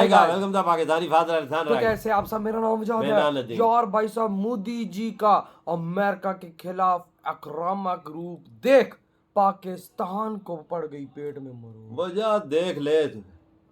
Welcome to Pakistani father तो कैसे आप सब, मेरा नाम मुजाहिद है यार। भाई साहब, मोदी जी का अमेरिका के खिलाफ आक्रामक रूप देख पाकिस्तान को पड़ गई पेट में मरो। वजह देख ले,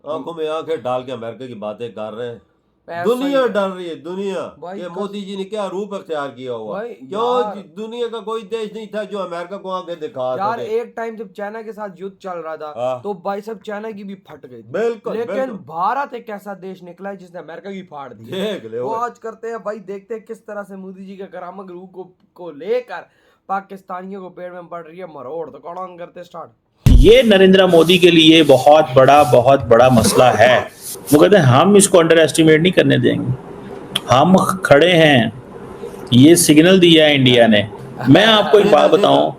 आंखों में आंखें डाल के अमेरिका की बातें कर रहे हैं। ऐसा दुनिया ही है डर रही है, दुनिया भाई कि मोदी जी ने क्या रूप अख्तियार किया हुआ। भाई क्यों यार, दुनिया का कोई देश नहीं था जो अमेरिका को आंखें दिखा यार सके। एक टाइम जब चाइना के साथ युद्ध चल रहा था हाँ। तो भाई साहब चाइना की भी फट गई थी। बिल्कुल लेकिन बिल्कुल। भारत एक ऐसा देश निकला है जिसने अमेरिका की फाड़ दी है। देख ले वो ओए। आज करते हैं भाई, देखते हैं किस तरह से मोदी जी के आक्रामक रूप को लेकर पाकिस्तानियों को पेट में पड़ रही है मरोड़। तो कौन करते स्टार्ट। ये नरेंद्र मोदी के लिए बहुत बड़ा मसला है। वो कहते हैं हम इसको अंडर एस्टिमेट नहीं करने देंगे, हम खड़े हैं। ये सिग्नल दिया है इंडिया ने। मैं आपको एक बात बताऊं,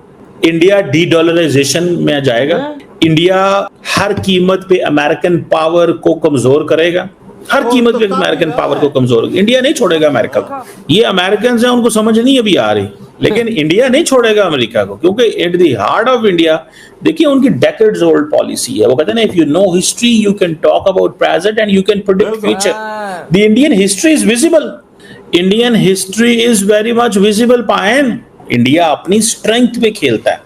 इंडिया डी डॉलराइजेशन में जाएगा। इंडिया हर कीमत पे अमेरिकन पावर को कमजोर करेगा, हर कीमत पे अमेरिकन पावर को कमजोर। इंडिया नहीं छोड़ेगा अमेरिका को। ये अमेरिकन हैं, उनको समझ नहीं अभी आ रही, लेकिन इंडिया नहीं छोड़ेगा अमेरिका को, क्योंकि at the heart of India देखिए उनकी डेकेड्स ओल्ड पॉलिसी है। वो कहते हैं ना, if you know history you can talk about present and you can predict future. The Indian history is visible, Indian history is very much visible. पायन India अपनी strength पे खेलता है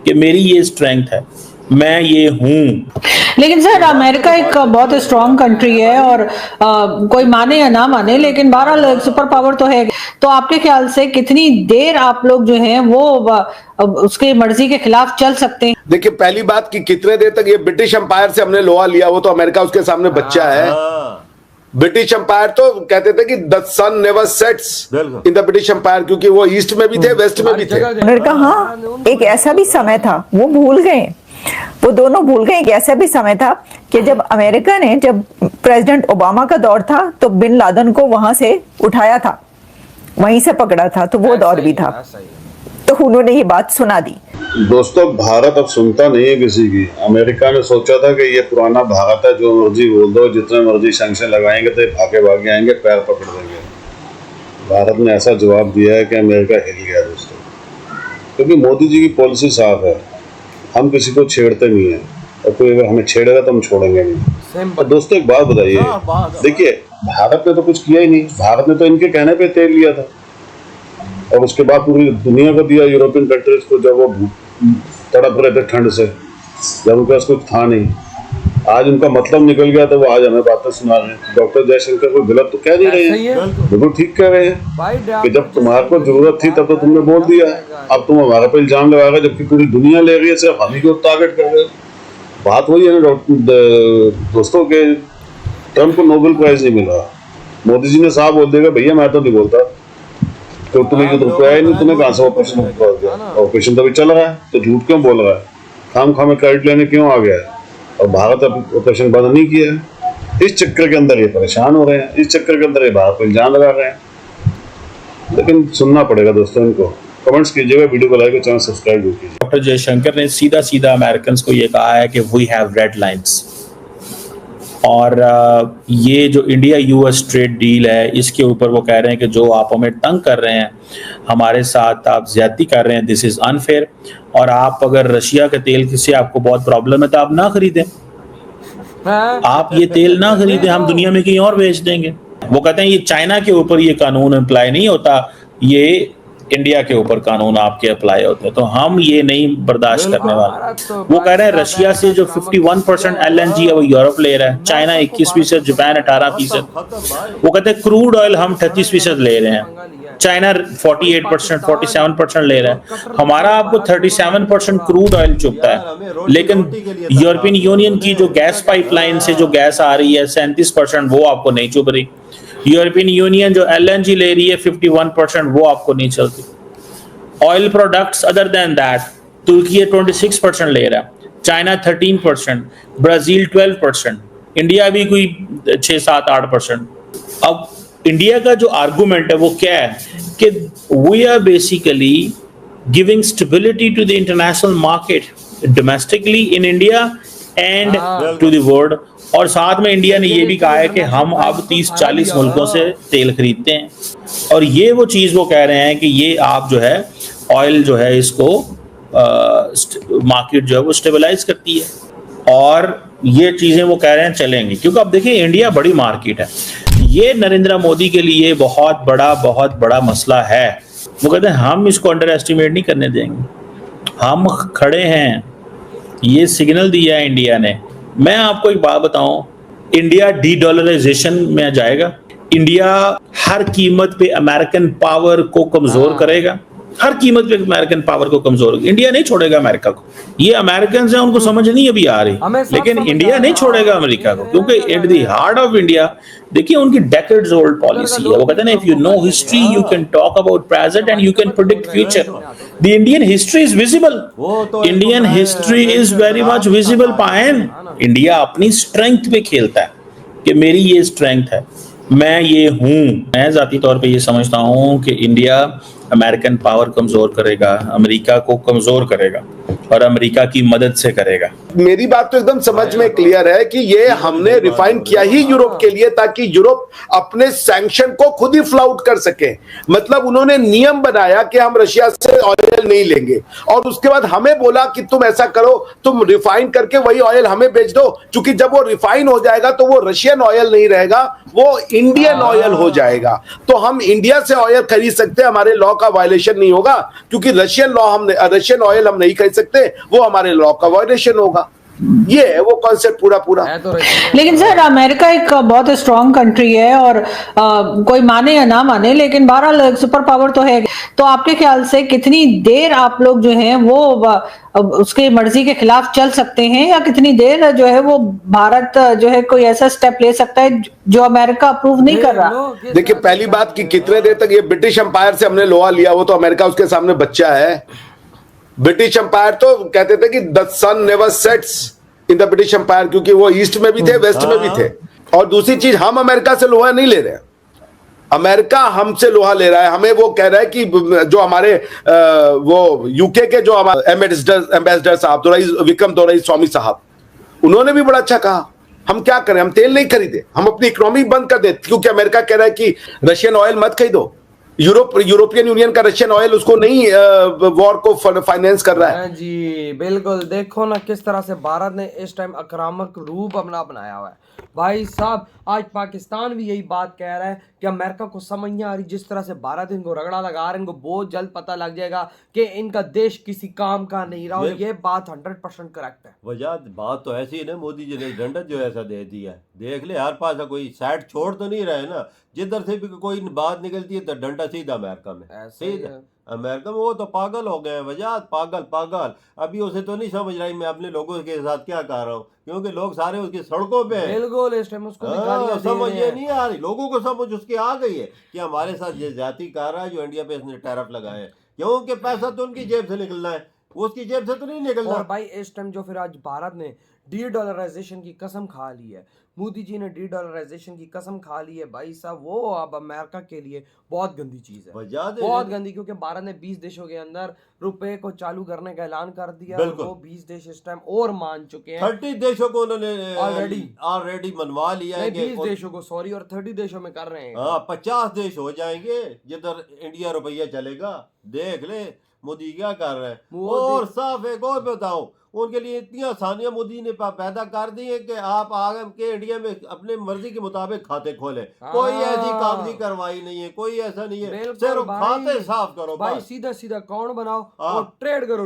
कि मेरी ये स्ट्रेंथ है, मैं ये हूं। लेकिन सर अमेरिका एक बहुत स्ट्रांग कंट्री है और कोई माने या ना माने, लेकिन बहरहाल एक सुपर पावर तो है। तो आपके ख्याल से कितनी देर आप लोग जो हैं वो उसके मर्जी के खिलाफ चल सकते हैं? देखिए, पहली बात कि कितने देर तक ये ब्रिटिश एम्पायर से हमने लोहा लिया, वो तो अमेरिका उसके सामने बच्चा है। ब्रिटिश एम्पायर तो कहते थे कि the sun never sets in the British Empire, क्योंकि वो ईस्ट में भी थे वेस्ट में भी थे। अमेरिका, हाँ, एक ऐसा भी समय था, वो भूल गए, वो दोनों भूल गए। एक ऐसा भी समय था कि जब अमेरिका ने, जब प्रेसिडेंट ओबामा का दौर था तो बिन लादेन को वहां से उठाया था, वहीं से पकड़ा था, तो वो दौर भी था। तो उन्होंने ये बात सुना दी। दोस्तों, भारत अब सुनता नहीं है किसी की। अमेरिका ने सोचा था कि ये पुराना भारत है, जो मर्जी बोल दो, जितने मर्जी सैंक्शन लगाएंगे तो भागे भागे आएंगे, पैर पकड़ देंगे। भारत ने ऐसा जवाब दिया है कि अमेरिका हिल गया दोस्तों, क्योंकि मोदी जी की पॉलिसी साफ है, हम किसी को छेड़ते नहीं है, और कोई अगर हमें छेड़ेगा तो हम छोड़ेंगे नहीं। और दोस्तों एक बात बताइए, देखिए भारत ने तो कुछ किया ही नहीं। भारत ने तो इनके कहने पे तेल लिया था, और उसके बाद पूरी दुनिया को दिया, यूरोपियन कंट्रीज को, जब वो तड़प रहे थे ठंड से, जब उनके पास कुछ था नहीं। आज उनका मतलब निकल गया तो वो आज हमें बातें सुना रहे हैं। डॉक्टर जयशंकर को गलत तो कह नहीं रहे हैं, बिल्कुल ठीक कह रहे हैं कि जब तुम्हारे को जरूरत थी तब तो तुमने बोल दिया, अब तुम हमारे पे इल्जाम लगा रहे, जबकि पूरी दुनिया ले रही है, सिर्फ हम ही को टारगेट कर रहे हो। बात वही है ना दोस्तों के, ट्रम्प को नोबेल प्राइज नहीं मिला। मोदी जी ने साफ बोल देगा, भैया मैं तो नहीं बोलता, तो तुम्हें युद्ध रुपया ही नहीं, तुम्हें कहां से ऑपरेशन गया? ऑपरेशन तो अभी चल रहा है, तो झूठ क्यों बोल रहा है? खाम खाम क्रेडिट लेने क्यों आ गया है? और भारत अब ऑपरेशन बंद नहीं किया है। इस चक्कर के अंदर ये परेशान हो रहे हैं, इस चक्कर के अंदर ये भारत पर इल्जाम लगा रहे हैं। लेकिन सुनना पड़ेगा दोस्तों इनको। कमेंट्स कीजिएगा, वीडियो को लाइक और चैनल सब्सक्राइब कीजिए। डॉक्टर जयशंकर ने सीधा अमेरिकन को ये कहा है कि वी हैव रेड लाइंस, और ये जो इंडिया यूएस ट्रेड डील है, इसके ऊपर वो कह रहे हैं कि जो आप हमें तंग कर रहे हैं, हमारे साथ आप ज्यादती कर रहे हैं, दिस इज अनफेयर। और आप अगर रशिया के तेल से आपको बहुत प्रॉब्लम है तो आप ना खरीदें, आप ये तेल ना खरीदें, हम दुनिया में कहीं और बेच देंगे। वो कहते हैं ये चाइना के ऊपर ये कानून अप्लाई नहीं होता, ये इंडिया के ऊपर कानून आपके अप्लाई होते हैं, तो हम ये नहीं बर्दाश्त करने वाले। वो कह रहे हैं रशिया से जो 51% LNG है वो यूरोप ले रहा है, चाइना 21%, जापान 18%। वो कहते हैं क्रूड ऑयल हम 38% ले रहे हैं, चाइना 48%, 47% ले रहा है, हमारा आपको 37% क्रूड ऑयल चुभता है। लेकिन यूरोपियन यूनियन की जो गैस पाइपलाइन से जो गैस आ रही है 37%, वो आपको नहीं चुभ रही। यूरोपियन यूनियन जो LNG ले रही है 51%, वो आपको नहीं चलती। Oil products other than that, तुर्की 26% ले रहा है, चाइना 13%, ब्राजील 12%, इंडिया भी कोई 6-7-8%। अब इंडिया का जो आर्गुमेंट है वो क्या है कि we are basically giving stability to the international market domestically in India and to the world. और साथ में इंडिया ने ये भी कहा है कि हम अब 30-40 मुल्कों से तेल खरीदते हैं, और ये वो चीज़ वो कह रहे हैं कि ये आप जो है ऑयल जो है इसको मार्केट जो है वो स्टेबलाइज करती है। और ये चीजें वो कह रहे हैं चलेंगी, क्योंकि अब देखिए इंडिया बड़ी मार्केट है, ये नरेंद्र मोदी के लिए बहुत बड़ा मसला है। वो कहते हैं हम इसको अंडर एस्टिमेट नहीं करने देंगे, हम खड़े हैं, ये सिग्नल दिया है इंडिया ने। मैं आपको एक बात बताऊं, इंडिया डी डॉलराइजेशन में जाएगा, इंडिया हर कीमत पे अमेरिकन पावर को कमजोर करेगा, हर कीमत पे अमेरिकन पावर को कमजोर, इंडिया नहीं छोड़ेगा अमेरिका को। ये अमेरिकन हैं, उनको समझ नहीं अभी आ रही, लेकिन इंडिया नहीं छोड़ेगा अमेरिका को, क्योंकि at the heart of India देखिए उनकी डेकेड्स ओल्ड पॉलिसी है। वो कहते हैं ना, if you know history you can talk about present and you can predict future. The Indian history is visible, Indian history is very much visible. पायन India अपनी strength पे खेलता है कि मेरी ये स्ट्रेंथ है, मैं ये हूं। मैं जाती तौर पे ये समझता हूं कि इंडिया अमेरिकन पावर कमजोर करेगा, अमेरिका को कमजोर करेगा और अमेरिका की मदद से करेगा। मेरी बात तो एकदम समझ में क्लियर है कि ये हमने रिफाइन किया ही यूरोप के लिए, ताकि यूरोप अपने सैंक्शन को खुद ही फ्लाउट कर सके। मतलब उन्होंने नियम बनाया कि हम रशिया से ऑयल नहीं लेंगे, और उसके बाद हमें बोला कि तुम ऐसा करो, तुम रिफाइन करके वही ऑयल हमें बेच दो, क्योंकि जब वो रिफाइन हो जाएगा तो वो रशियन ऑयल नहीं रहेगा, वो इंडियन ऑयल हो जाएगा। तो हम इंडिया से ऑयल खरीद सकते हैं, हमारे लॉ का वायलेशन नहीं होगा, क्योंकि रशियन ऑयल हम नहीं खरीद सकते, वो हमारे लॉ का वायलेशन होगा। ये है वो कॉन्सेप्ट पूरा लेकिन सर अमेरिका एक बहुत स्ट्रॉन्ग कंट्री है, और कोई माने या ना माने, लेकिन बहरहाल सुपर पावर तो है। तो आपके ख्याल से कितनी देर आप लोग जो हैं वो उसके मर्जी के खिलाफ चल सकते हैं, या कितनी देर जो है वो भारत जो है कोई ऐसा स्टेप ले सकता है जो अमेरिका अप्रूव नहीं कर रहा? देखिए, पहली बात कि कितने देर तक ये ब्रिटिश एम्पायर से हमने लोहा लिया, वो तो अमेरिका उसके सामने बच्चा है। ब्रिटिश एम्पायर तो कहते थे कि the sun never sets in the British Empire, क्योंकि वो ईस्ट में भी थे, वेस्ट में भी थे। और दूसरी चीज, हम अमेरिका से लोहा नहीं ले रहे हैं, अमेरिका हमसे लोहा ले रहा है। हमें वो कह रहा है कि जो हमारे वो यूके के जो हमारे एम्बेसडर साहब विक्रम दोरई स्वामी साहब, उन्होंने भी बड़ा अच्छा कहा, हम क्या करें, हम तेल नहीं खरीदे, हम अपनी इकोनॉमी बंद कर दे, क्योंकि अमेरिका कह रहा है कि रशियन ऑयल मत खरीदो। यूरोपियन यूनियन का रशियन ऑयल उसको नहीं वॉर को फाइनेंस कर रहा है। जी बिल्कुल, देखो ना किस तरह से भारत ने इस टाइम आक्रामक रूप अपना अपनाया हुआ है। भाई साहब, आज पाकिस्तान भी यही बात कह रहा है कि अमेरिका को समझ नहीं आ रही, जिस तरह से भारत इनको रगड़ा लगा रहा है, इनको बहुत जल्द पता लग जाएगा कि इनका देश किसी काम का नहीं रहा। और ये बात 100% करेक्ट है। वजह बात तो ऐसी है ना, मोदी जी ने डंडा जो ऐसा दे दिया है, देख ले हर पास कोई साइड छोड़ तो नहीं रहे ना, जिधर से भी कोई बात निकलती है तो डंडा सीधा अमेरिका में, सीधा अमेरिका में। वो तो पागल हो गए हैं, वजह पागल। अभी उसे तो नहीं समझ रही मैं अपने लोगों के साथ क्या कर रहा हूँ, क्योंकि लोग सारे उसकी सड़कों पे हैं। बिल्कुल, इस टाइम उसको समझ ये नहीं आ रही, लोगों को समझ उसकी आ गई है कि हमारे साथ ये ज्यादती कर रहा है जो इंडिया पे इसने टैरिफ लगाए हैं, क्योंकि पैसा तो उनकी जेब से निकलना है, उसकी जेब से तो नहीं निकलना। और भाई इस टाइम जो फिर आज भारत ने डी डॉलराइजेशन की कसम खा ली है, मोदी जी ने डी डॉलराइजेशन की कसम खा ली है भाई साहब, वो अब अमेरिका के लिए बहुत गंदी चीज है, बहुत गंदी, क्योंकि भारत ने 20 देशों के अंदर रुपए को चालू करने का ऐलान कर दिया। वो 20 देश इस टाइम और मान चुके हैं, 30 देशों को उन्होंने ऑलरेडी मनवा लिया है, 20 देशों को सॉरी, और 30 देशों में कर रहे हैं। 50 देश हो जाएंगे जिधर इंडिया रुपया चलेगा। देख ले मोदी क्या कर रहे हैं। और साफ एक और बताऊं, उनके लिए इतनी आसानियां मोदी ने पैदा कर दी है कि आप आगे के इंडिया में अपने मर्जी के मुताबिक खाते खोले, कोई ऐसी कागजी कार्रवाई नहीं है, कोई ऐसा नहीं है, सिर्फ खाते साफ करो भाई, सीधा सीधा अकाउंट बनाओ और ट्रेड करो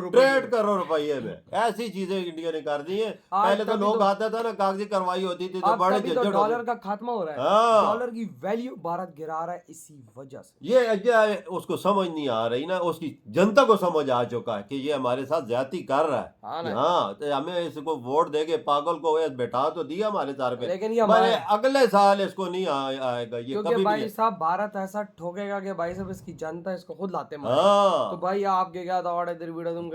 रुपये में। ऐसी चीजें इंडिया ने कर दी है। पहले तो लोग आता था ना, कागजी कार्रवाई होती थी तो बड़े झंझट, डॉलर का खात्मा हो रहा है, डॉलर की वैल्यू भारत गिरा रहा है इसी वजह से। ये उसको समझ नहीं आ रही ना, उसकी जनता को समझ आ चुका है कि ये हमारे साथ ज्यादती कर रहा है। हाँ, तो हमें इसको वोट देके पागल को बैठा तो दिया हमारे सार पे, लेकिन ये अगले साल इसको नहीं आएगा ये, क्योंकि भाई साहब भारत ऐसा ठोकेगा कि भाई साहब इसकी जनता इसको खुद लाते मारेगी। तो भाई आपके क्या दौड़ है इधर वीडियो तुम